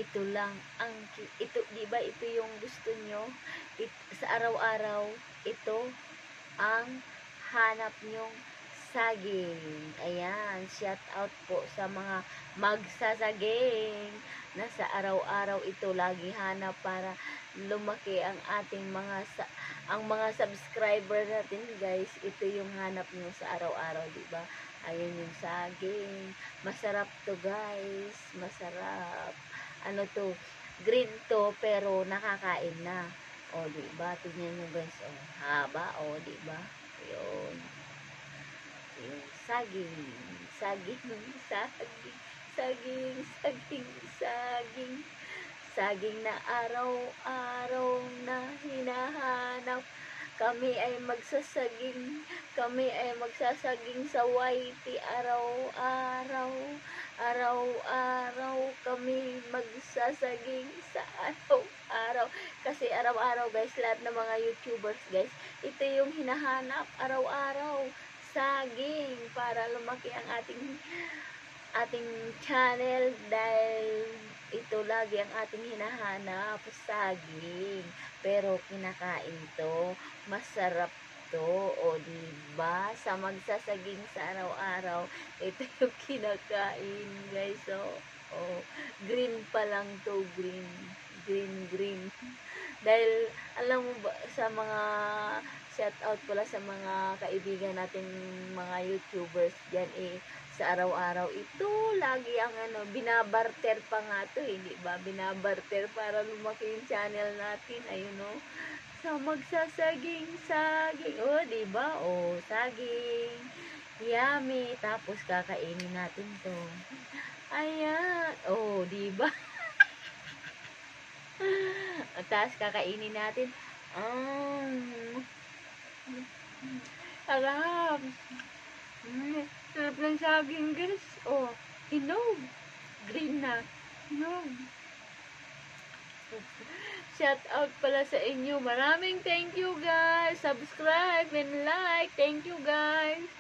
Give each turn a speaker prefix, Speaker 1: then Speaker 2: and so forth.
Speaker 1: ito lang ang ito, 'di ba ito yung gusto nyo sa araw-araw, ito ang hanap nyong saging. Ayan, shout out po sa mga magsasaging na sa araw-araw ito lagi hanap para lumaki ang ating ang mga subscriber natin, guys. Ito yung hanap nyo sa araw-araw, di ba? Ayun yung saging. Masarap to, guys. Masarap. Ano to? Green to, pero nakakain na. O, diba? Tignan nyo, guys. O, haba. O, diba? Yun. Yung saging. Saging. Saging. Saging. Saging. Saging. Saging na araw-araw na hinahanap. Kami ay magsasaging. Kami ay magsasaging sa YT araw-araw. Araw-araw kami magsasaging sa araw-araw. Kasi araw-araw, guys, lahat ng mga YouTubers, guys, ito yung hinahanap araw-araw. Saging para lumaki ang ating channel dahil ito lagi ang ating hinahanap, saging. Pero kinakain to, masarap to, o diba? Sa magsasaging sa araw-araw, ito yung kinakain, guys. So, oh, green pa lang to, green. Green. Dahil, alam mo ba, sa mga shout out pala sa mga kaibigan natin, mga YouTubers dyan, sa araw-araw ito, lagi ang binabarter pa nga to, di ba? Binabarter para lumaki yung channel natin, ayun o. Sa magsasaging, saging, di ba? Saging, yummy, tapos kakainin natin to. Ayan, di ba? Tapos kakainin natin. Sarap. Sarap ng saging, guys. Hinog. Green na. Hinog. Shout out pala sa inyo. Maraming thank you, guys. Subscribe and like. Thank you, guys.